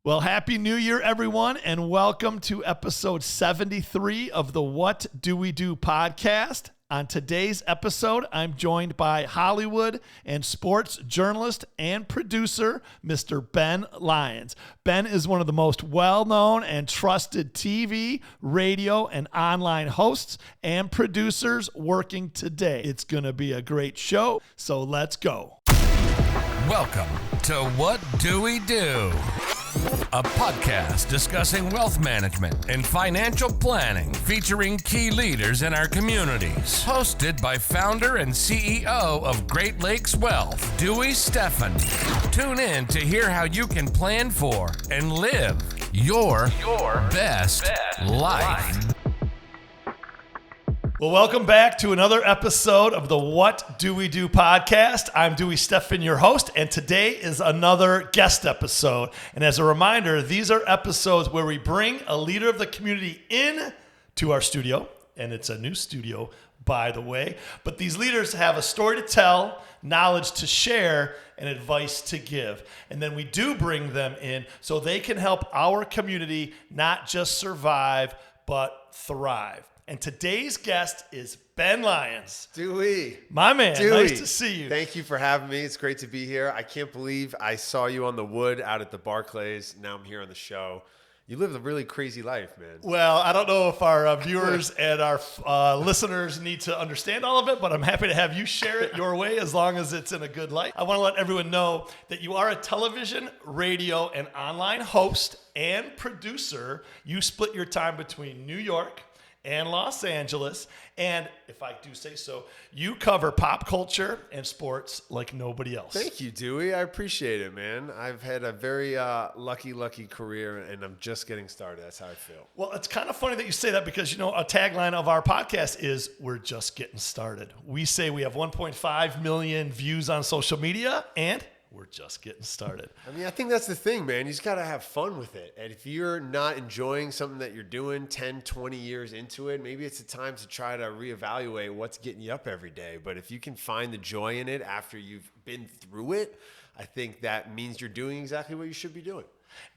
Well, Happy New Year, everyone, and welcome to episode 73 of the What Do We Do podcast. On today's episode, I'm joined by Hollywood and sports journalist and producer, Mr. Ben Lyons. Ben is one of the most well-known and trusted TV, radio, and online hosts and producers working today. It's going to be a great show, so let's go. Welcome to What Do We Do? A podcast discussing wealth management and financial planning featuring key leaders in our communities. Hosted by founder and CEO of Great Lakes Wealth, Dewey Stephan. Tune in to hear how you can plan for and live your best life. Well, welcome back to another episode of the What Do We Do podcast. I'm Dewey Stephan, your host, and today is another guest episode. And as a reminder, these are episodes where we bring a leader of the community in to our studio, and it's a new studio, by the way. But these leaders have a story to tell, knowledge to share, and advice to give. And then we do bring them in so they can help our community not just survive, but thrive. And today's guest is Ben Lyons. Dewey. My man, Dewey. Nice to see you. Thank you for having me. It's great to be here. I can't believe I saw you on the wood out at the Barclays. Now I'm here on the show. You live a really crazy life, man. Well, I don't know if our viewers and our listeners need to understand all of it, but I'm happy to have you share it your way as long as it's in a good light. I want to let everyone know that you are a television, radio, and online host and producer. You split your time between New York and Los Angeles, and if I do say so, you cover pop culture and sports like nobody else. Thank you, Dewey. I appreciate it, man. I've had a very lucky career, and I'm just getting started. That's how I feel. Well, it's kind of funny that you say that because, you know, a tagline of our podcast is we're just getting started. We say we have 1.5 million views on social media, and we're just getting started. I mean, I think that's the thing, man. You just got to have fun with it. And if you're not enjoying something that you're doing 10, 20 years into it, maybe it's a time to try to reevaluate what's getting you up every day. But if you can find the joy in it after you've been through it, I think that means you're doing exactly what you should be doing.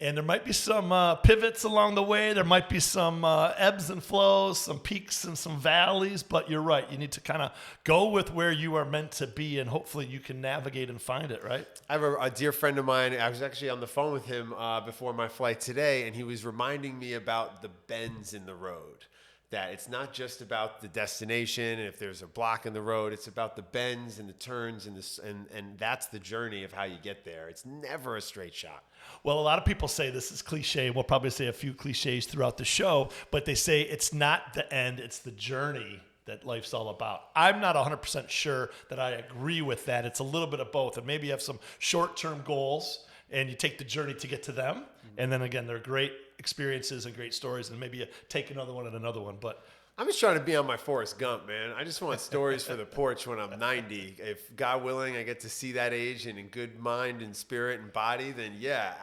And there might be some pivots along the way. There might be some ebbs and flows, some peaks and some valleys. But you're right. You need to kind of go with where you are meant to be, and hopefully you can navigate and find it, right? I have a dear friend of mine. I was actually on the phone with him before my flight today, and he was reminding me about the bends in the road. That it's not just about the destination, and if there's a block in the road, it's about the bends and the turns, and that's the journey of how you get there. It's never a straight shot. Well, a lot of people say this is cliche. We'll probably say a few cliches throughout the show, but they say it's not the end, it's the journey that life's all about. I'm not 100% sure that I agree with that. It's a little bit of both, and maybe you have some short-term goals, and you take the journey to get to them, and then again, they're great experiences and great stories, and maybe you take another one and another one. But I'm just trying to be on my Forrest Gump, man. I just want stories for the porch when I'm 90. If God willing, I get to see that age and in good mind and spirit and body, then yeah,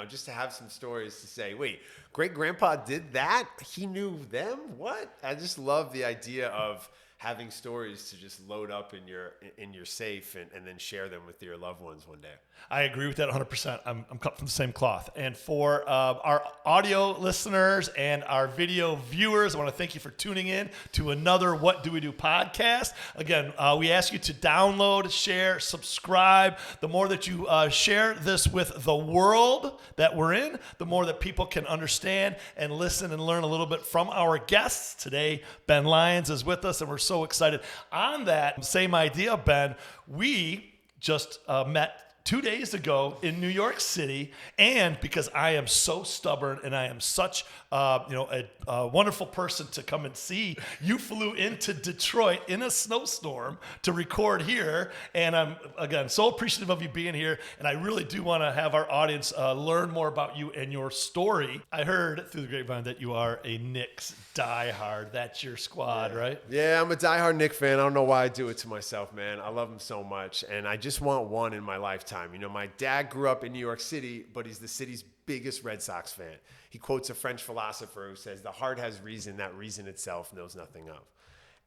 just to have some stories to say, wait, great grandpa did that? He knew them? What? I just love the idea of having stories to just load up in your safe and then share them with your loved ones one day. I agree with that 100%. I'm cut from the same cloth. And for our audio listeners and our video viewers, I want to thank you for tuning in to another What Do We Do podcast. Again, we ask you to download, share, subscribe. The more that you share this with the world that we're in, the more that people can understand and listen and learn a little bit from our guests. Today, Ben Lyons is with us, and we're so excited. On that same idea, Ben, we just met 2 days ago in New York City, and because I am so stubborn and I am such a wonderful person to come and see, you flew into Detroit in a snowstorm to record here, and I'm, again, so appreciative of you being here, and I really do want to have our audience learn more about you and your story. I heard through the grapevine that you are a Knicks diehard. That's your squad, right? Yeah, I'm a diehard Knicks fan. I don't know why I do it to myself, man. I love them so much, and I just want one in my lifetime. You know, my dad grew up in New York City, but he's the city's biggest Red Sox fan. He quotes a French philosopher who says, "The heart has reason, that reason itself knows nothing of."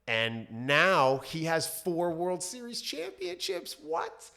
And now he has 4 World Series championships. What?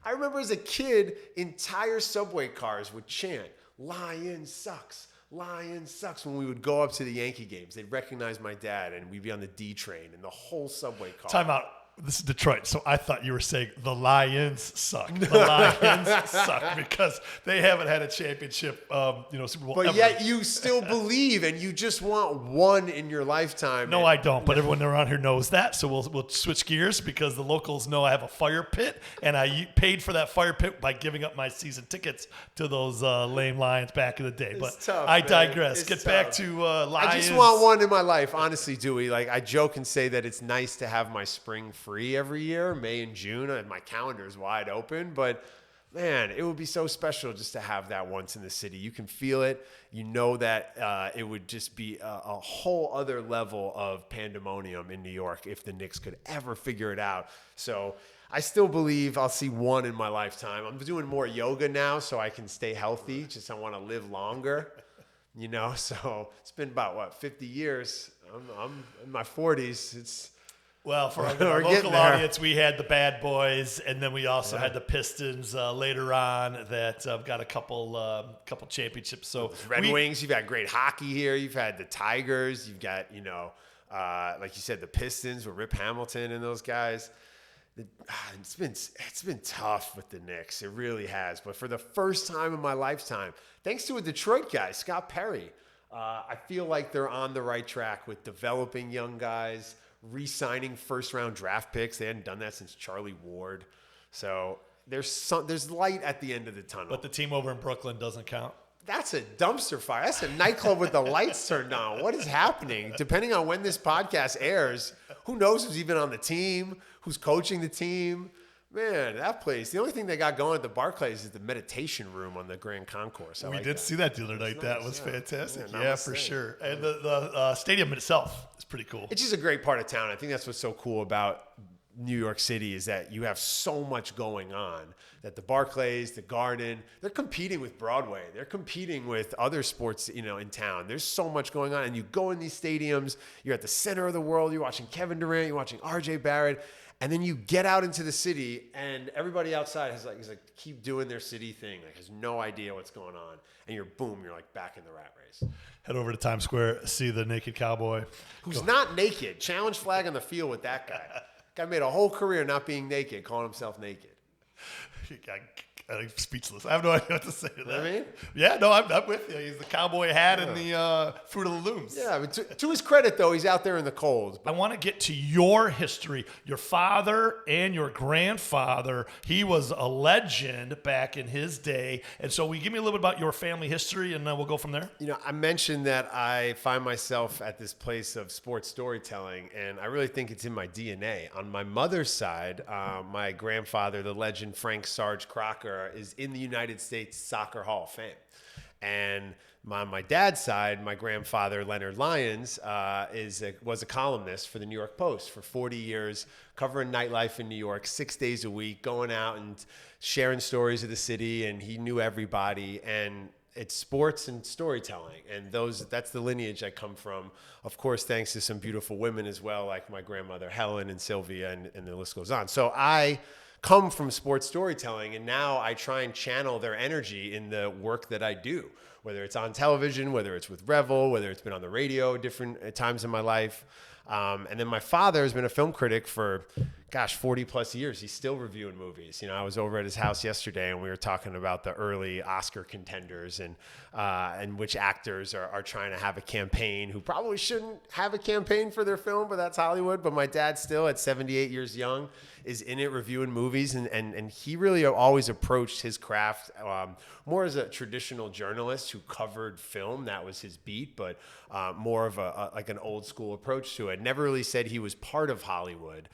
I remember as a kid, entire subway cars would chant, Lyons sucks. Lyons sucks. When we would go up to the Yankee games, they'd recognize my dad, and we'd be on the D train, and the whole subway car. Time out. This is Detroit, so I thought you were saying the Lions suck. The Lions suck because they haven't had a championship, Super Bowl. But ever. yet you still believe, and you just want one in your lifetime. No, I don't. But everyone around here knows that, so we'll switch gears because the locals know I have a fire pit, and I paid for that fire pit by giving up my season tickets to those lame Lions back in the day. But tough, I man. digress. It's Get tough. back to Lions. I just want one in my life, honestly, Dewey. Like, I joke and say that it's nice to have my spring free every year, May and June, and my calendar is wide open. But man, it would be so special just to have that once in the city. You can feel it. You know that it would just be a whole other level of pandemonium in New York if the Knicks could ever figure it out. So I still believe I'll see one in my lifetime. I'm doing more yoga now so I can stay healthy. Just I want to live longer, So it's been about 50 years. I'm in my 40s. Well, for our We're local getting there. audience, we had the Bad Boys, and then we also had the Pistons later on that got a couple championships. So Red Wings, you've had great hockey here. You've had the Tigers. You've got, like you said, the Pistons with Rip Hamilton and those guys. It's been tough with the Knicks. It really has. But for the first time in my lifetime, thanks to a Detroit guy, Scott Perry, I feel like they're on the right track with developing young guys, re-signing first-round draft picks. They hadn't done that since Charlie Ward. So there's light at the end of the tunnel. But the team over in Brooklyn doesn't count. That's a dumpster fire. That's a nightclub with the lights turned on. What is happening? Depending on when this podcast airs, who knows who's even on the team, who's coaching the team. Man, that place. The only thing they got going at the Barclays is the meditation room on the Grand Concourse. We did see that the other night. That was fantastic. Yeah, Yeah, for sure. And the stadium itself is pretty cool. It's just a great part of town. I think that's what's so cool about New York City is that you have so much going on that the Barclays, the Garden, they're competing with Broadway. They're competing with other sports, in town. There's so much going on. And you go in these stadiums, you're at the center of the world. You're watching Kevin Durant, you're watching RJ Barrett. And then you get out into the city, and everybody outside is like keep doing their city thing. Like has no idea what's going on, and you're like back in the rat race. Head over to Times Square, see the naked cowboy. Who's not naked? Challenge flag on the field with that guy. Guy made a whole career not being naked, calling himself naked. I'm speechless. I have no idea what to say to that. You know what I mean? Yeah, no, I'm with you. He's the cowboy hat and the Fruit of the Looms. Yeah, but to his credit, though, he's out there in the cold. I want to get to your history. Your father and your grandfather, he was a legend back in his day. And so will you give me a little bit about your family history, and then we'll go from there? I mentioned that I find myself at this place of sports storytelling, and I really think it's in my DNA. On my mother's side, my grandfather, the legend Frank Sarge Crocker, is in the United States Soccer Hall of Fame. And my dad's side, my grandfather, Leonard Lyons, was a columnist for the New York Post for 40 years, covering nightlife in New York 6 days a week, going out and sharing stories of the city, and he knew everybody. And it's sports and storytelling, and that's the lineage I come from. Of course, thanks to some beautiful women as well, like my grandmother Helen and Sylvia, and the list goes on. So I come from sports storytelling, and now I try and channel their energy in the work that I do, whether it's on television, whether it's with Revel, whether it's been on the radio different times in my life. And then my father has been a film critic for, 40 plus years. He's still reviewing movies. I was over at his house yesterday, and we were talking about the early Oscar contenders and which actors are trying to have a campaign who probably shouldn't have a campaign for their film, but that's Hollywood. But my dad still, at 78 years young, is in it reviewing movies. And he really always approached his craft more as a traditional journalist who covered film. That was his beat, but more of like an old school approach to it. Never really said he was part of Hollywood.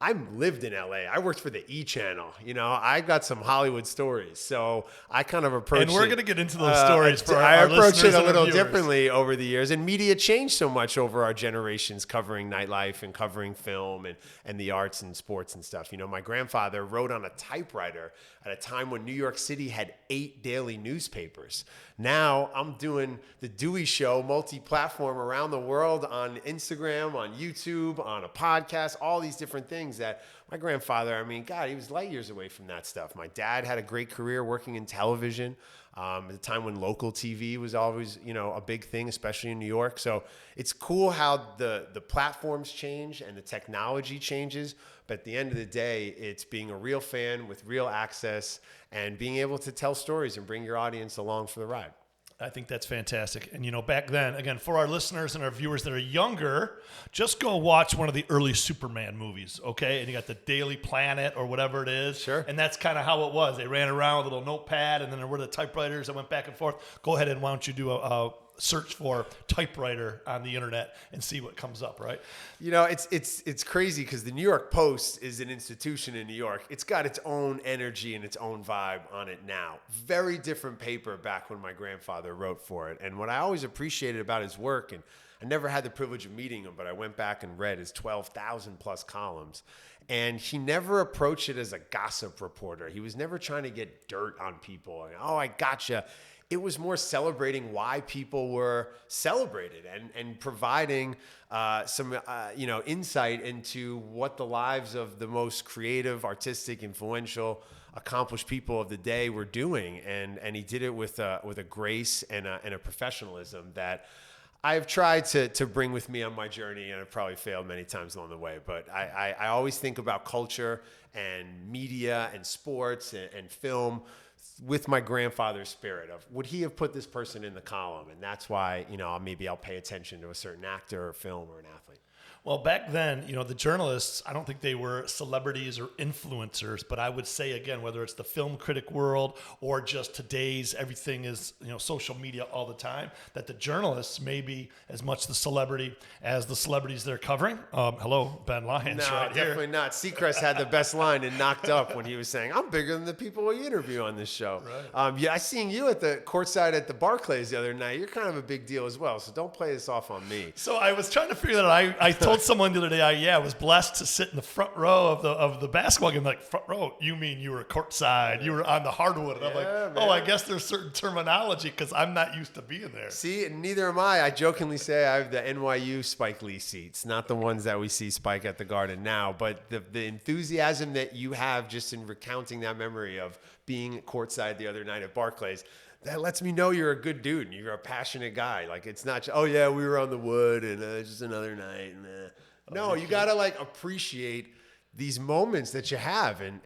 I lived in LA. I worked for the E Channel. I got some Hollywood stories. So I kind of approach it. And we're going to get into those stories for I our approach it listeners a and little our viewers. differently over the years. And media changed so much over our generations, covering nightlife and covering film and the arts and sports and stuff. My grandfather wrote on a typewriter at a time when New York City had 8 daily newspapers. Now I'm doing the Dewey Show multi-platform around the world on Instagram, on YouTube, on a podcast, all these different things that my grandfather, he was light years away from that stuff. My dad had a great career working in television. At the time when local TV was always, a big thing, especially in New York. So it's cool how the platforms change and the technology changes. But at the end of the day, it's being a real fan with real access and being able to tell stories and bring your audience along for the ride. I think that's fantastic. And, back then, again, for our listeners and our viewers that are younger, just go watch one of the early Superman movies, okay? And you got the Daily Planet or whatever it is. Sure. And that's kind of how it was. They ran around with a little notepad, and then there were the typewriters that went back and forth. Go ahead and why don't you do a search for typewriter on the internet and see what comes up, right? It's crazy because the New York Post is an institution in New York. It's got its own energy and its own vibe on it now. Very different paper back when my grandfather wrote for it. And what I always appreciated about his work, and I never had the privilege of meeting him, but I went back and read his 12,000 plus columns. And he never approached it as a gossip reporter. He was never trying to get dirt on people. And, oh, I gotcha. It was more celebrating why people were celebrated and providing some insight into what the lives of the most creative, artistic, influential, accomplished people of the day were doing. And he did it with a grace and a professionalism that I've tried to bring with me on my journey, and I've probably failed many times along the way. But I always think about culture and media and sports and film with my grandfather's spirit of, would he have put this person in the column? And that's why, maybe I'll pay attention to a certain actor or film or an athlete. Well, back then, the journalists, I don't think they were celebrities or influencers, but I would say, again, whether it's the film critic world or just today's everything is, social media all the time, that the journalists may be as much the celebrity as the celebrities they're covering. Hello, Ben Lyons. No, right definitely here. not. Seacrest had the best line in Knocked Up when he was saying, I'm bigger than the people we interview on this show. Right. I seen you at the courtside at the Barclays the other night. You're kind of a big deal as well, so don't play this off on me. So I was trying to figure that out. I told someone the other day, I was blessed to sit in the front row of the basketball game. Like, front row, you mean you were courtside, you were on the hardwood. And I'm like, man. I guess there's certain terminology because I'm not used to being there. See, and neither am I. I jokingly say I have the NYU Spike Lee seats, not the ones that we see Spike at the Garden now, but the enthusiasm that you have just in recounting that memory of being courtside the other night at Barclays, that lets me know you're a good dude and you're a passionate guy. Like, it's not, we were on the wood and it's just another night. And, No, you got to appreciate these moments that you have. And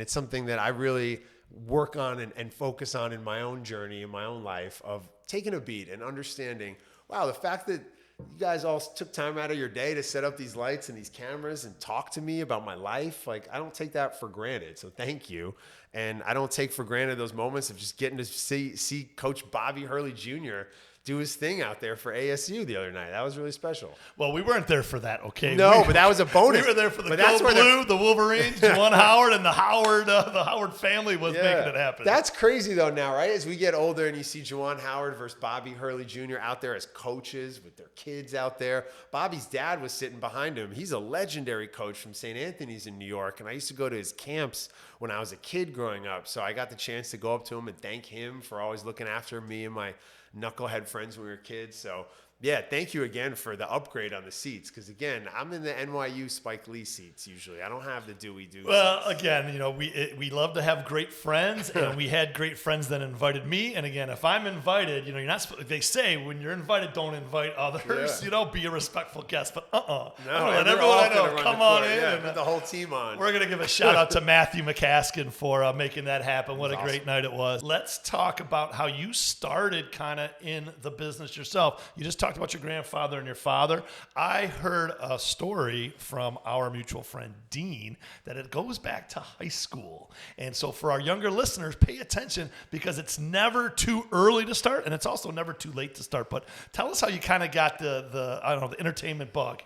it's something that I really work on and focus on in my own journey, in my own life, of taking a beat and understanding, wow, the fact that you guys all took time out of your day to set up these lights and these cameras and talk to me about my life. I don't take that for granted. So thank you. And I don't take for granted those moments of just getting to see Coach Bobby Hurley Jr. do his thing out there for ASU the other night. That was really special. Well, we weren't there for that, okay? No, but that was a bonus. We were there for the Go Blue, the Wolverines, Juwan Howard, and the Howard family was making it happen. That's crazy, though, now, right? As we get older and you see Juwan Howard versus Bobby Hurley Jr. out there as coaches with their kids out there. Bobby's dad was sitting behind him. He's a legendary coach from St. Anthony's in New York, and I used to go to his camps when I was a kid growing up. So I got the chance to go up to him and thank him for always looking after me and my knucklehead friends when we were kids. So yeah, thank you again for the upgrade on the seats. Because again, I'm in the NYU Spike Lee seats usually. I don't have the Dewey Doo. Well, seats. again, we love to have great friends, and we had great friends that invited me. And again, if I'm invited, you're not. They say when you're invited, don't invite others. Yeah. Be a respectful guest. But No, let everyone I know come on in. Yeah, and put the whole team on. We're gonna give a shout out to Matthew McCaskin for making that happen. What a Awesome. great night it was. Let's talk about how you started kind of in the business yourself. You just talked about your grandfather and your father. I heard a story from our mutual friend Dean that it goes back to high school. And so for our younger listeners, pay attention because it's never too early to start and it's also never too late to start. But tell us how you kind of got the entertainment bug.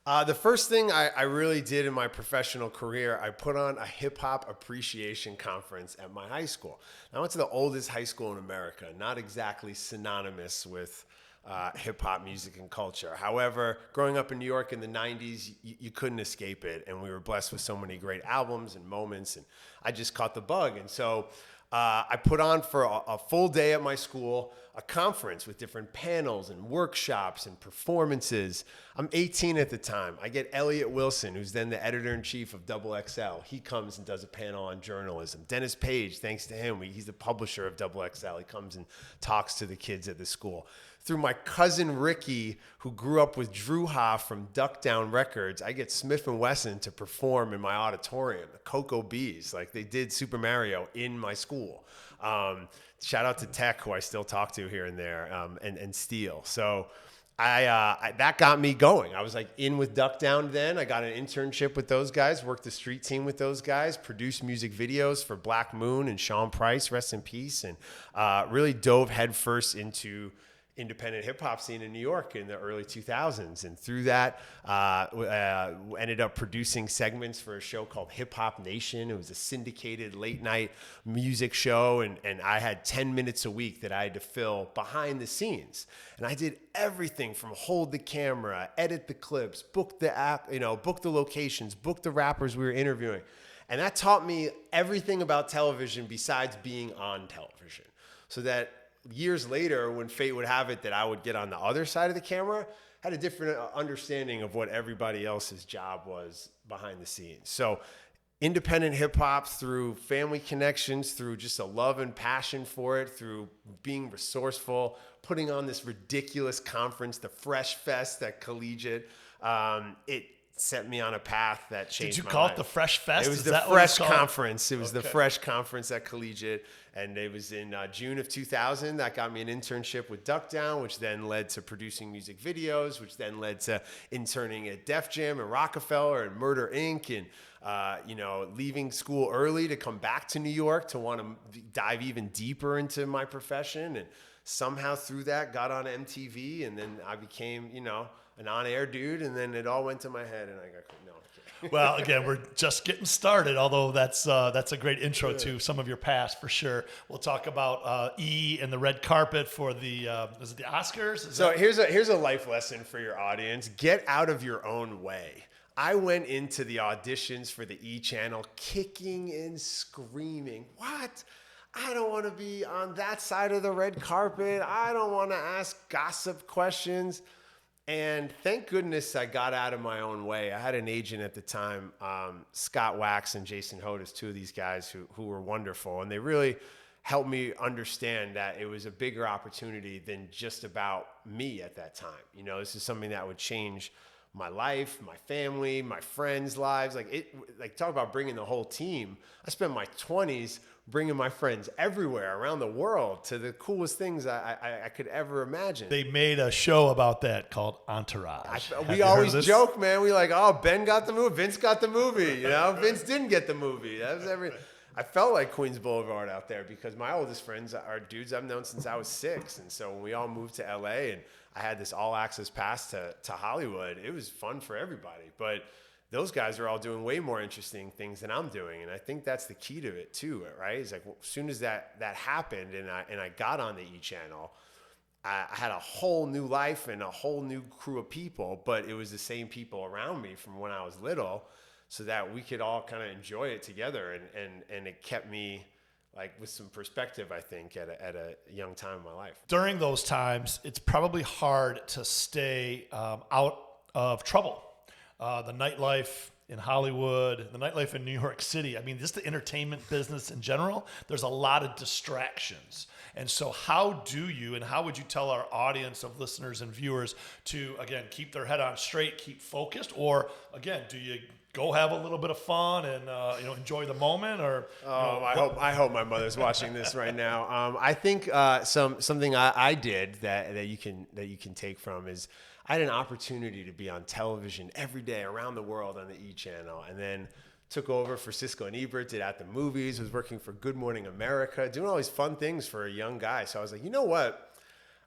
The first thing I really did in my professional career, I put on a hip hop appreciation conference at my high school. I went to the oldest high school in America, not exactly synonymous with hip hop music and culture. However, growing up in New York in the 90s, you couldn't escape it. And we were blessed with so many great albums and moments. And I just caught the bug. And so I put on for a full day at my school a conference with different panels and workshops and performances. I'm 18 at the time. I get Elliot Wilson, who's then the editor-in-chief of XXL. He comes and does a panel on journalism. Dennis Page, thanks to him, he's the publisher of XXL. He comes and talks to the kids at the school. Through my cousin Ricky, who grew up with Drew Hoff from Duck Down Records, I get Smith & Wesson to perform in my auditorium, the Cocoa Bees, like they did Super Mario in my school. Shout out to Tech, who I still talk to here and there, and Steele. So I that got me going. I was like in with Duck Down then. I got an internship with those guys, worked the street team with those guys, produced music videos for Black Moon and Sean Price, rest in peace, and really dove headfirst into independent hip hop scene in New York in the early 2000s. And through that, ended up producing segments for a show called Hip Hop Nation. It was a syndicated late night music show. And I had 10 minutes a week that I had to fill behind the scenes. And I did everything from hold the camera, edit the clips, book the app, book the locations, book the rappers we were interviewing. And that taught me everything about television besides being on television. So that years later, when fate would have it that I would get on the other side of the camera, had a different understanding of what everybody else's job was behind the scenes. So independent hip hop, through family connections, through just a love and passion for it, through being resourceful, putting on this ridiculous conference, the Fresh Fest at Collegiate, it set me on a path that changed my life. Did you call it the Fresh Fest? It was the Fresh Conference. It was the Fresh Conference at Collegiate. And it was in June of 2000. That got me an internship with Duck Down, which then led to producing music videos, which then led to interning at Def Jam and Rockefeller and Murder Inc. And, leaving school early to come back to New York to want to dive even deeper into my profession. And somehow through that got on MTV. And then I became, an on-air dude, and then it all went to my head, and I got no. Well, again, we're just getting started, although that's a great intro to some of your past for sure. We'll talk about E and the red carpet for the is it the Oscars? Here's a life lesson for your audience. Get out of your own way. I went into the auditions for the E channel kicking and screaming. What? I don't want to be on that side of the red carpet. I don't want to ask gossip questions. And thank goodness I got out of my own way. I had an agent at the time, Scott Wax and Jason Hodes, two of these guys who were wonderful. And they really helped me understand that it was a bigger opportunity than just about me at that time. This is something that would change my life, my family, my friends' lives. Talk about bringing the whole team. I spent my 20s bringing my friends everywhere around the world to the coolest things I could ever imagine. They made a show about that called Entourage. We always joke, man. We Ben got the movie, Vince got the movie. Vince didn't get the movie. That was I felt like Queens Boulevard out there because my oldest friends are dudes I've known since I was 6. And so when we all moved to LA and I had this all access pass to Hollywood, it was fun for everybody. But those guys are all doing way more interesting things than I'm doing. And I think that's the key to it too, right? It's like, as soon as that happened and I got on the E channel, I had a whole new life and a whole new crew of people, but it was the same people around me from when I was little, so that we could all kind of enjoy it together. And it kept me with some perspective, I think, at a young time in my life. During those times, it's probably hard to stay out of trouble. The nightlife in Hollywood, the nightlife in New York City. I mean, just the entertainment business in general, there's a lot of distractions. And so how do you, and how would you tell our audience of listeners and viewers to, again, keep their head on straight, keep focused? Or, again, do you go have a little bit of fun and enjoy the moment? Or I hope my mother's watching this right now. I think something I did that you can take from is I had an opportunity to be on television every day around the world on the E channel, and then took over for Siskel and Ebert, did At the Movies, was working for Good Morning America, doing all these fun things for a young guy. So I was like, you know what?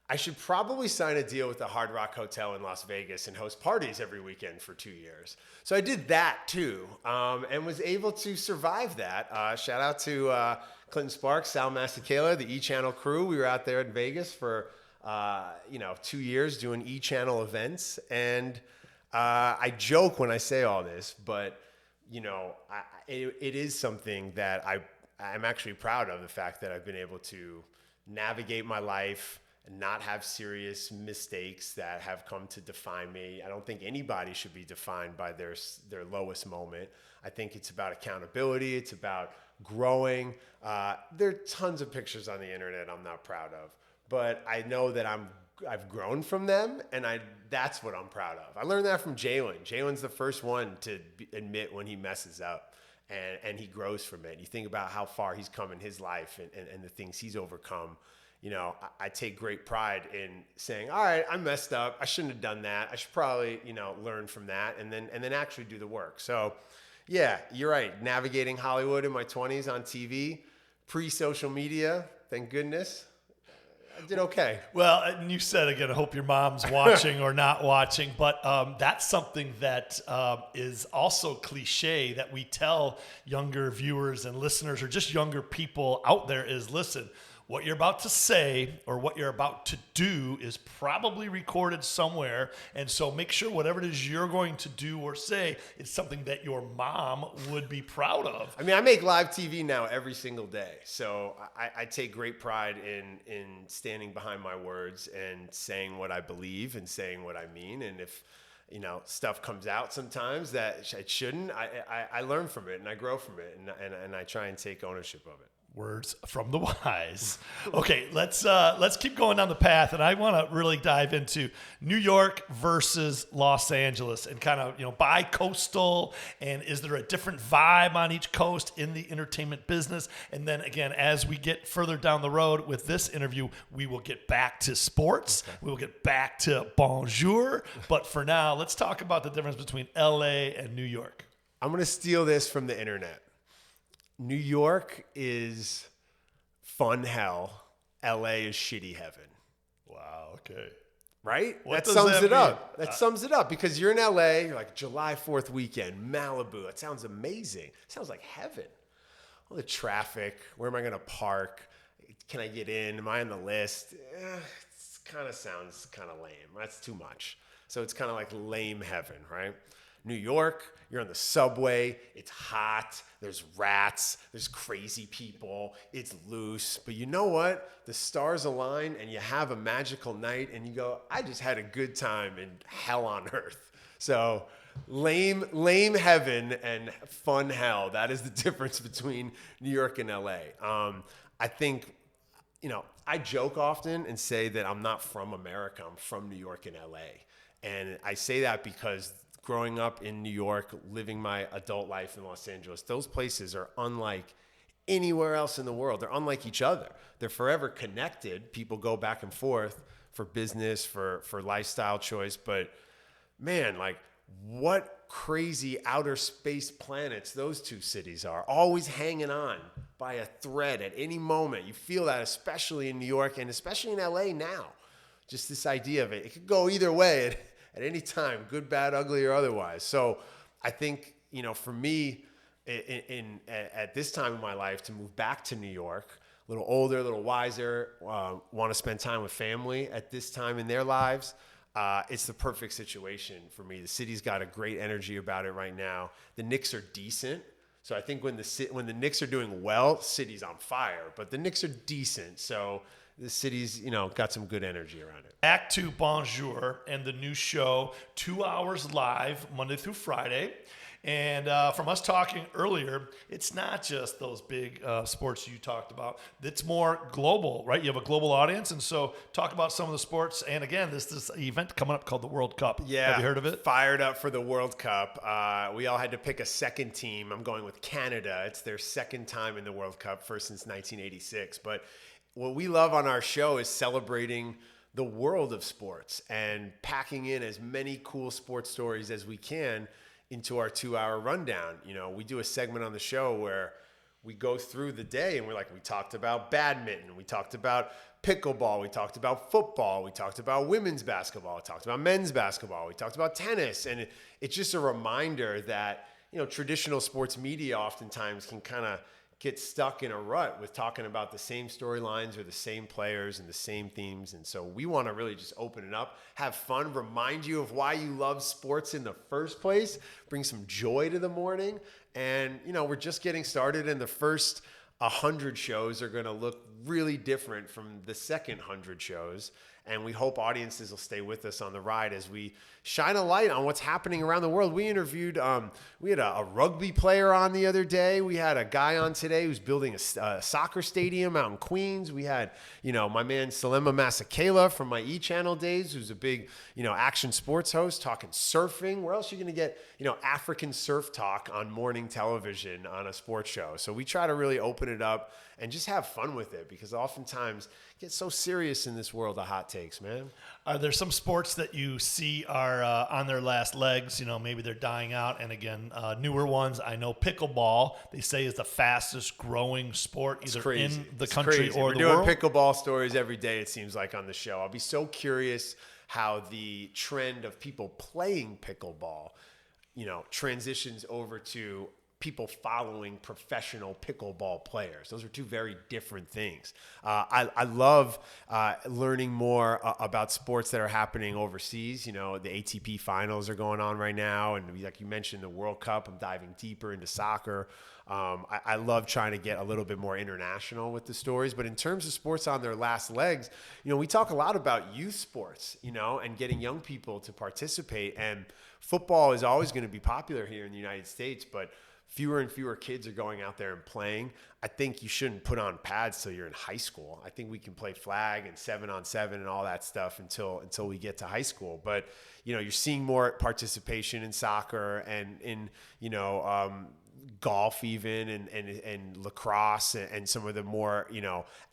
I should probably sign a deal with the Hard Rock Hotel in Las Vegas and host parties every weekend for 2 years. So I did that too, and was able to survive that. Shout out to Clinton Sparks, Sal Masakela, the E channel crew. We were out there in Vegas for 2 years doing E channel events. And I joke when I say all this, but it is something that I'm actually proud of the fact that I've been able to navigate my life and not have serious mistakes that have come to define me. I don't think anybody should be defined by their lowest moment. I think it's about accountability. It's about growing. There are tons of pictures on the internet I'm not proud of, but I know that I've grown from them, and that's what I'm proud of. I learned that from Jalen. Jalen's the first one to admit when he messes up, and he grows from it. You think about how far he's come in his life and the things he's overcome. You know, I take great pride in saying, all right, I messed up. I shouldn't have done that. I should probably, learn from that and then actually do the work. So yeah, you're right. Navigating Hollywood in my 20s on TV, pre-social media, thank goodness. I did okay. Well, and you said, again, I hope your mom's watching or not watching, but that's something that is also cliche that we tell younger viewers and listeners or just younger people out there is, listen, what you're about to say or what you're about to do is probably recorded somewhere. And so make sure whatever it is you're going to do or say is something that your mom would be proud of. I mean, I make live TV now every single day. So I take great pride in standing behind my words and saying what I believe and saying what I mean. And if, stuff comes out sometimes that it shouldn't, I learn from it and I grow from it and I try and take ownership of it. Words from the wise. Okay, let's keep going down the path, and I want to really dive into New York versus Los Angeles and kind of bi-coastal, and is there a different vibe on each coast in the entertainment business? And then again, as we get further down the road with this interview, we will get back to sports. Okay. We will get back to bonjour, but for now, let's talk about the difference between LA and New York. I'm going to steal this from the internet. New York is fun hell. LA is shitty heaven. Wow, okay. Right? What that does sums that it mean? up. That sums it up because you're in LA, you're like July 4th weekend, Malibu. It sounds amazing. It sounds like heaven. All the traffic, where am I going to park? Can I get in? Am I on the list? It kind of sounds kind of lame. That's too much. So it's kind of like lame heaven, right? New York, you're on the subway, it's hot, there's rats, there's crazy people, it's loose. But you know what? The stars align and you have a magical night and you go, I just had a good time in hell on earth. So lame heaven and fun hell. That is the difference between New York and LA. I think, I joke often and say that I'm not from America, I'm from New York and LA. And I say that because growing up in New York, living my adult life in Los Angeles, those places are unlike anywhere else in the world. They're unlike each other. They're forever connected. People go back and forth for business, for lifestyle choice. But man, like what crazy outer space planets those two cities are, always hanging on by a thread at any moment. You feel that, especially in New York and especially in LA now. Just this idea of it could go either way at any time, good, bad, ugly, or otherwise. So I think, for me, at this time in my life, to move back to New York, a little older, a little wiser, want to spend time with family at this time in their lives, it's the perfect situation for me. The city's got a great energy about it right now. The Knicks are decent. So I think when the Knicks are doing well, city's on fire. But the Knicks are decent, so the city's, got some good energy around it. Back to Bonjour and the new show, 2 hours live, Monday through Friday. And from us talking earlier, it's not just those big sports you talked about. It's more global, right? You have a global audience. And so talk about some of the sports. And again, this event coming up called the World Cup. Yeah. Have you heard of it? Fired up for the World Cup. We all had to pick a second team. I'm going with Canada. It's their second time in the World Cup, first since 1986. But what we love on our show is celebrating the world of sports and packing in as many cool sports stories as we can into our 2-hour rundown. We do a segment on the show where we go through the day and we talked about badminton, we talked about pickleball, we talked about football, we talked about women's basketball, we talked about men's basketball, we talked about tennis. And it's just a reminder that, traditional sports media oftentimes can kind of get stuck in a rut with talking about the same storylines or the same players and the same themes. And so we want to really just open it up, have fun, remind you of why you love sports in the first place, bring some joy to the morning. And, we're just getting started in the first 100 shows are going to look really different from the second 100 shows. And we hope audiences will stay with us on the ride as we shine a light on what's happening around the world. We interviewed, we had a rugby player on the other day. We had a guy on today who's building a soccer stadium out in Queens. We had, my man Salema Masakela from my E-Channel days, who's a big, action sports host, talking surfing. Where else are you going to get, African surf talk on morning television on a sports show? So we try to really open it up and just have fun with it, because oftentimes it gets so serious in this world of hot takes, man. Are there some sports that you see are on their last legs? Maybe they're dying out. And again, newer ones. I know pickleball, they say, is the fastest growing sport either in the country or the world. We're doing pickleball stories every day, it seems like, on the show. I'll be so curious how the trend of people playing pickleball, transitions over to people following professional pickleball players. Those are two very different things. I love learning more about sports that are happening overseas. The ATP finals are going on right now. And like you mentioned, the World Cup, I'm diving deeper into soccer. I love trying to get a little bit more international with the stories. But in terms of sports on their last legs, we talk a lot about youth sports, and getting young people to participate. And football is always going to be popular here in the United States, but fewer and fewer kids are going out there and playing. I think you shouldn't put on pads till you're in high school. I think we can play flag and 7-on-7 and all that stuff until we get to high school. But, you're seeing more participation in soccer and in, golf even and lacrosse and some of the more,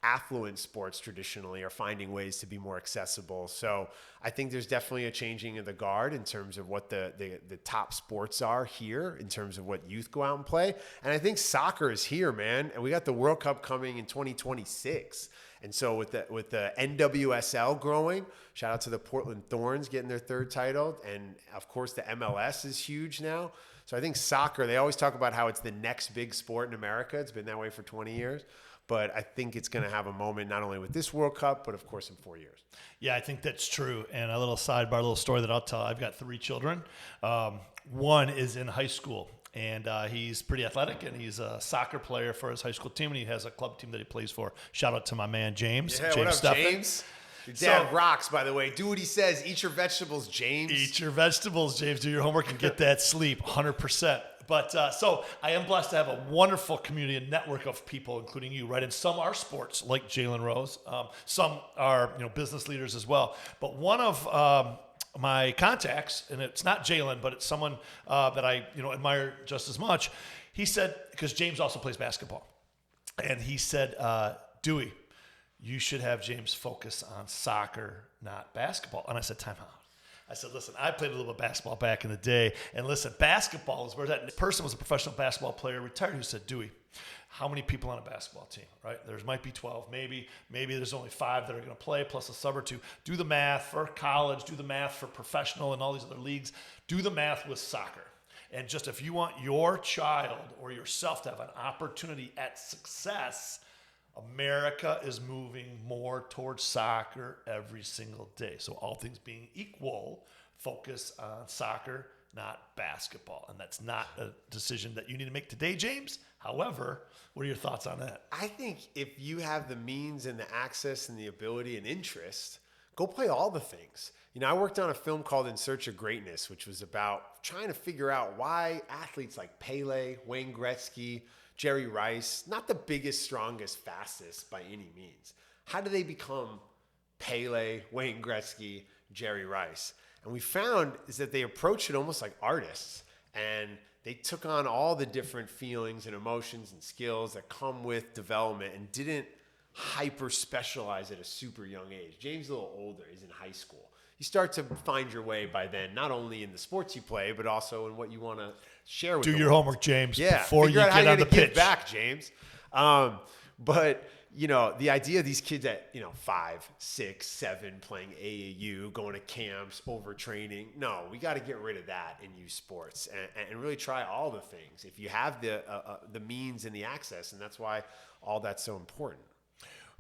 affluent sports traditionally are finding ways to be more accessible. So I think there's definitely a changing of the guard in terms of what the top sports are here in terms of what youth go out and play. And I think soccer is here, man. And we got the World Cup coming in 2026. And so with the NWSL growing, shout out to the Portland Thorns getting their third title. And of course the MLS is huge now. So I think soccer, they always talk about how it's the next big sport in America. It's been that way for 20 years. But I think it's going to have a moment not only with this World Cup, but of course in 4 years. Yeah, I think that's true. And a little sidebar, a little story that I'll tell. I've got 3 children. One is in high school, and he's pretty athletic, and he's a soccer player for his high school team, and he has a club team that he plays for. Shout out to my man, James. Yeah, James what up, Steffen. James? Your dad rocks, by the way. Do what he says. Eat your vegetables, James. Eat your vegetables, James. Do your homework and get that sleep, 100%. But so I am blessed to have a wonderful community and network of people, including you, right? And some are sports, like Jalen Rose. Some are, business leaders as well. But one of my contacts, and it's not Jalen, but it's someone that I, admire just as much. He said, because James also plays basketball, and he said, Dewey, you should have James focus on soccer, not basketball. And I said, time out. I said, listen, I played a little bit of basketball back in the day. And listen, basketball is where that person was a professional basketball player, retired, who said, Dewey, how many people on a basketball team, right? There might be 12, maybe there's only 5 that are going to play, plus a sub or 2. Do the math for college, do the math for professional and all these other leagues. Do the math with soccer. And just if you want your child or yourself to have an opportunity at success, America is moving more towards soccer every single day. So all things being equal, focus on soccer, not basketball. And that's not a decision that you need to make today, James. However, what are your thoughts on that? I think if you have the means and the access and the ability and interest, go play all the things. I worked on a film called In Search of Greatness, which was about trying to figure out why athletes like Pele, Wayne Gretzky, Jerry Rice, not the biggest, strongest, fastest by any means. How do they become Pele, Wayne Gretzky, Jerry Rice? And we found is that they approached it almost like artists, and they took on all the different feelings and emotions and skills that come with development and didn't hyper specialize at a super young age. James is a little older. He's in high school. You start to find your way by then, not only in the sports you play, but also in what you want to share with. Do your homework, James. Yeah, before you get on the pitch. Give back, James. But the idea of these kids at 5, 6, 7 playing AAU, going to camps, overtraining. No, we got to get rid of that in youth sports and really try all the things if you have the means and the access, and that's why all that's so important.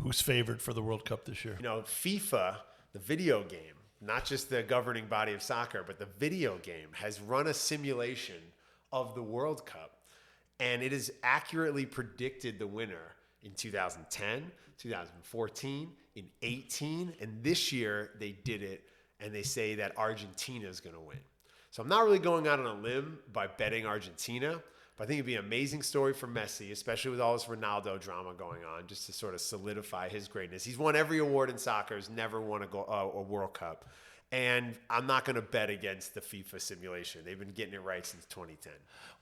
Who's favored for the World Cup this year? FIFA, the video game. Not just the governing body of soccer, but the video game has run a simulation of the World Cup, and it has accurately predicted the winner in 2010, 2014, in 18, and this year they did it, and they say that Argentina is going to win. So I'm not really going out on a limb by betting Argentina, but I think it'd be an amazing story for Messi, especially with all this Ronaldo drama going on, just to sort of solidify his greatness. He's won every award in soccer, has never won a World Cup. And I'm not going to bet against the FIFA simulation. They've been getting it right since 2010.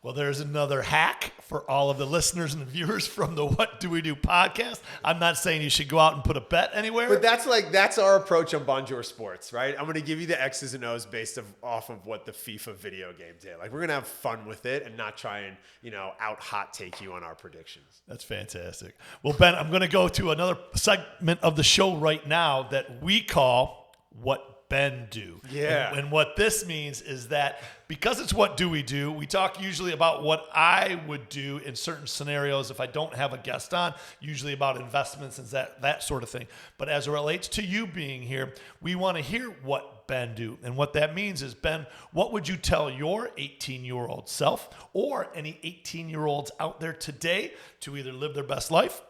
Well, there's another hack for all of the listeners and viewers from the What Do We Do podcast. I'm not saying you should go out and put a bet anywhere. But that's our approach on Bonjour Sports, right? I'm going to give you the X's and O's based off of what the FIFA video game did. Like, we're going to have fun with it and not try and, out hot take you on our predictions. That's fantastic. Well, Ben, I'm going to go to another segment of the show right now that we call What Ben Do. Yeah. And what this means is that because it's What Do We Do, we talk usually about what I would do in certain scenarios if I don't have a guest on, usually about investments and that sort of thing. But as it relates to you being here, we want to hear what Ben do. And what that means is, Ben, what would you tell your 18-year-old self or any 18-year-olds out there today to either live their best life,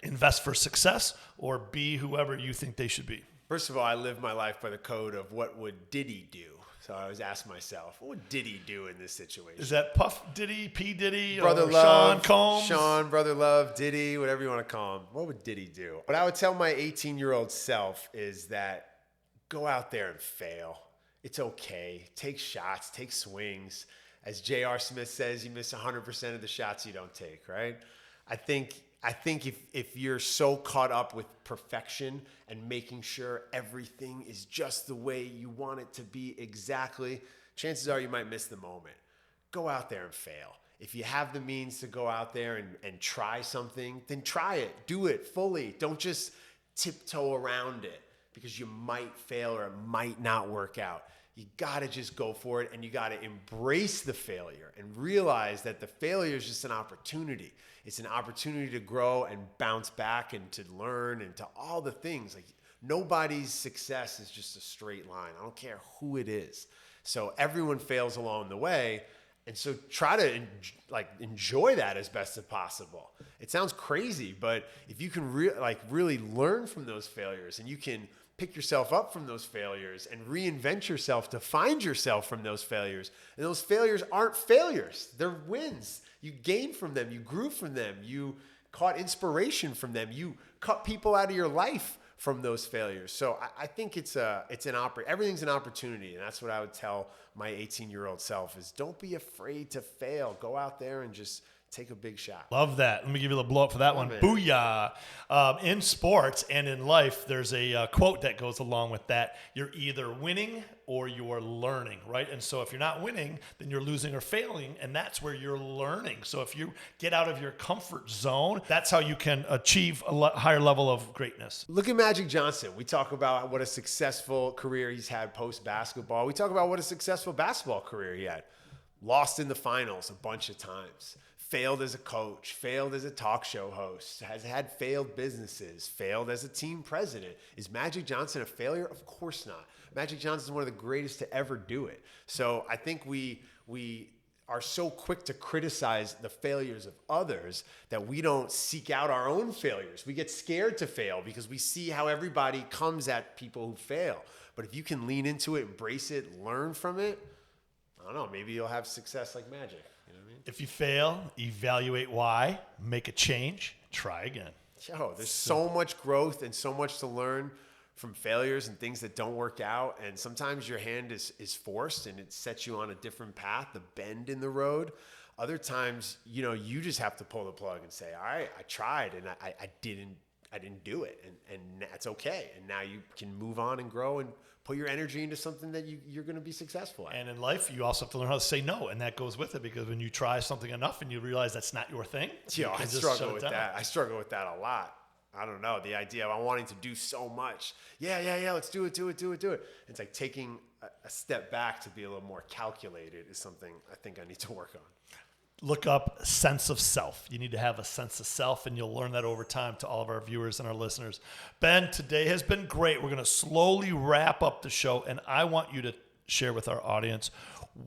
invest for success, or be whoever you think they should be? First of all, I live my life by the code of what would Diddy do? So I always ask myself, what would Diddy do in this situation? Is that Puff Diddy, P Diddy, Brother or Love, Sean Combs? Sean, Brother Love, Diddy, whatever you want to call him. What would Diddy do? What I would tell my 18-year-old self is that go out there and fail. It's okay. Take shots, take swings. As J.R. Smith says, you miss 100% of the shots you don't take, right? I think if you're so caught up with perfection and making sure everything is just the way you want it to be exactly, chances are you might miss the moment. Go out there and fail. If you have the means to go out there and try something, then try it. Do it fully. Don't just tiptoe around it because you might fail or it might not work out. You got to just go for it, and you got to embrace the failure and realize that the failure is just an opportunity. It's an opportunity to grow and bounce back and to learn and to all the things. Like, nobody's success is just a straight line. I don't care who it is. So everyone fails along the way. And so try to enjoy that as best as possible. It sounds crazy, but if you can really learn from those failures and you can pick yourself up from those failures and reinvent yourself to find yourself from those failures. And those failures aren't failures. They're wins. You gained from them. You grew from them. You caught inspiration from them. You cut people out of your life from those failures. So I think everything's an opportunity. And that's what I would tell my 18-year-old self is don't be afraid to fail. Go out there and just take a big shot. Love that. Let me give you a blow up for that one. Man. Booyah. In sports and in life, there's a quote that goes along with that. You're either winning or you're learning, right? And so if you're not winning, then you're losing or failing, and that's where you're learning. So if you get out of your comfort zone, that's how you can achieve a higher level of greatness. Look at Magic Johnson. We talk about what a successful career he's had post-basketball. We talk about what a successful basketball career he had. Lost in the finals a bunch of times. Failed as a coach, failed as a talk show host, has had failed businesses, failed as a team president. Is Magic Johnson a failure? Of course not. Magic Johnson is one of the greatest to ever do it. So I think we are so quick to criticize the failures of others that we don't seek out our own failures. We get scared to fail because we see how everybody comes at people who fail. But if you can lean into it, embrace it, learn from it, I don't know, maybe you'll have success like Magic. If you fail, evaluate why, make a change, try again. There's so much growth and so much to learn from failures and things that don't work out. And sometimes your hand is forced and it sets you on a different path, the bend in the road. Other times, you just have to pull the plug and say, all right, I tried and I didn't do it. And that's okay. And now you can move on and grow and put your energy into something that you're going to be successful at. And in life, you also have to learn how to say no, and that goes with it because when you try something enough and you realize that's not your thing, I struggle with that. I struggle with that a lot. I don't know, the idea of wanting to do so much. Yeah, let's do it. It's like taking a step back to be a little more calculated is something I think I need to work on. Look up sense of self. You need to have a sense of self, and you'll learn that over time to all of our viewers and our listeners. Ben, today has been great. We're going to slowly wrap up the show, and I want you to share with our audience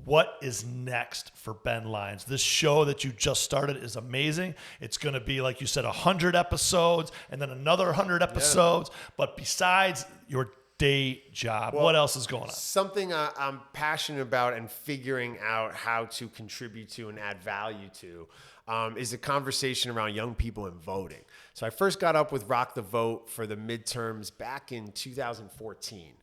what is next for Ben Lyons. This show that you just started is amazing. It's going to be, like you said, 100 episodes and then another 100 episodes. Yeah. But besides your day job, what else is going on? Something I'm passionate about and figuring out how to contribute to and add value to is a conversation around young people and voting. So I first got up with Rock the Vote for the midterms back in 2014,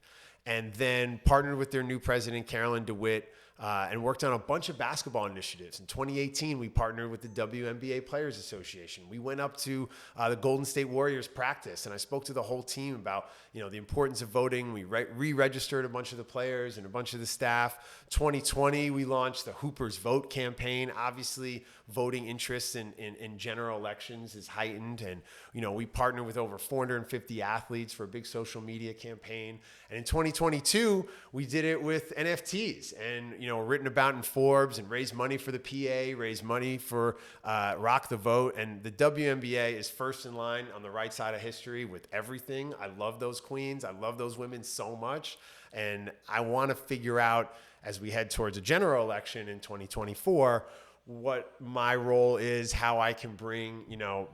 and then partnered with their new president, Carolyn DeWitt, and worked on a bunch of basketball initiatives. In 2018, we partnered with the WNBA Players Association. We went up to the Golden State Warriors practice, and I spoke to the whole team about the importance of voting. We re-registered a bunch of the players and a bunch of the staff. 2020, we launched the Hoopers Vote campaign. Obviously, voting interest in general elections is heightened, and we partnered with over 450 athletes for a big social media campaign. And in 2022, we did it with NFTs, and written about in Forbes, and raised money for the PA, raised money for Rock the Vote. And the WNBA is first in line on the right side of history with everything. I love those queens. I love those women so much. And I want to figure out, as we head towards a general election in 2024, what my role is, how I can bring,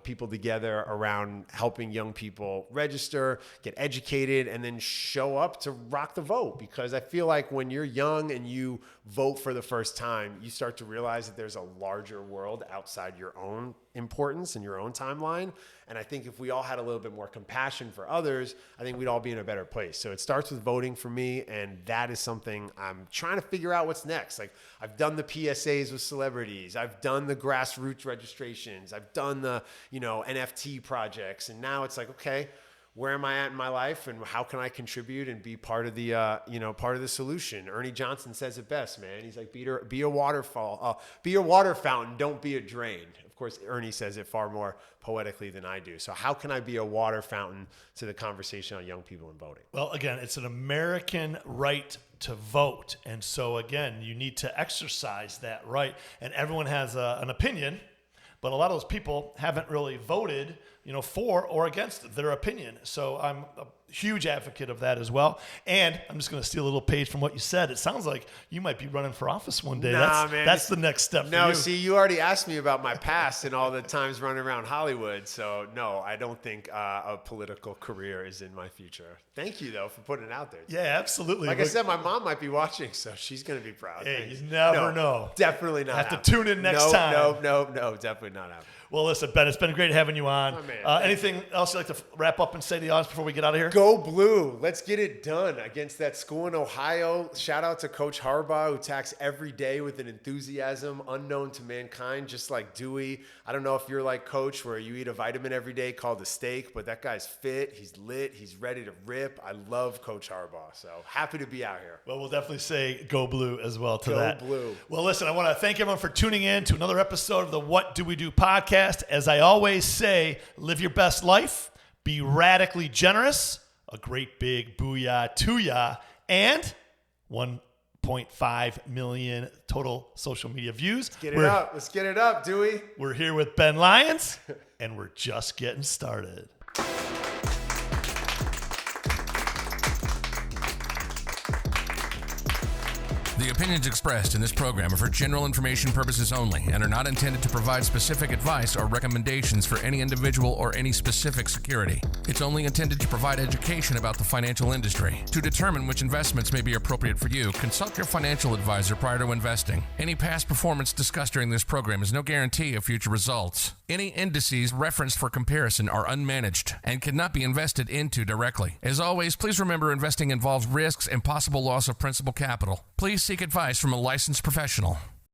people together around helping young people register, get educated, and then show up to rock the vote. Because I feel like when you're young and you vote for the first time, you start to realize that there's a larger world outside your own importance and your own timeline. And I think if we all had a little bit more compassion for others, I think we'd all be in a better place. So it starts with voting for me, and that is something I'm trying to figure out what's next. Like, I've done the PSAs with celebrities, I've done the grassroots registrations, I've done the NFT projects, and now it's like, okay, where am I at in my life, and how can I contribute and be part of the part of the solution? Ernie Johnson says it best, man. He's like, be a waterfall, be a water fountain, don't be a drain. Of course, Ernie says it far more poetically than I do. So how can I be a water fountain to the conversation on young people and voting? Well, again, it's an American right to vote. And so, again, you need to exercise that right. And everyone has an opinion, but a lot of those people haven't really voted, for or against their opinion. So I'm a huge advocate of that as well. And I'm just going to steal a little page from what you said. It sounds like you might be running for office one day. That's the next step for you. No, see, you already asked me about my past and all the times running around Hollywood. So no, I don't think a political career is in my future. Thank you, though, for putting it out there. Yeah, absolutely. Like I said, my mom might be watching, so she's going to be proud. Hey, you never know. Definitely not. Have to tune in next time. No, definitely not happening. Well, listen, Ben, it's been great having you on. Oh, man. Anything else you'd like to wrap up and say to the audience before we get out of here? Go Blue. Let's get it done against that school in Ohio. Shout out to Coach Harbaugh, who attacks every day with an enthusiasm unknown to mankind, just like Dewey. I don't know if you're like Coach, where you eat a vitamin every day called a steak, but that guy's fit. He's lit. He's ready to rip. I love Coach Harbaugh. So happy to be out here. Well, we'll definitely say Go Blue as well to that. Go Blue. Well, listen, I want to thank everyone for tuning in to another episode of the What Do We Do podcast. As I always say, live your best life, be radically generous, a great big booyah to ya, and 1.5 million total social media views. Let's get it up, Dewey. We're here with Ben Lyons, and we're just getting started. The opinions expressed in this program are for general information purposes only and are not intended to provide specific advice or recommendations for any individual or any specific security. It's only intended to provide education about the financial industry. To determine which investments may be appropriate for you, consult your financial advisor prior to investing. Any past performance discussed during this program is no guarantee of future results. Any indices referenced for comparison are unmanaged and cannot be invested into directly. As always, please remember investing involves risks and possible loss of principal capital. Please seek advice from a licensed professional.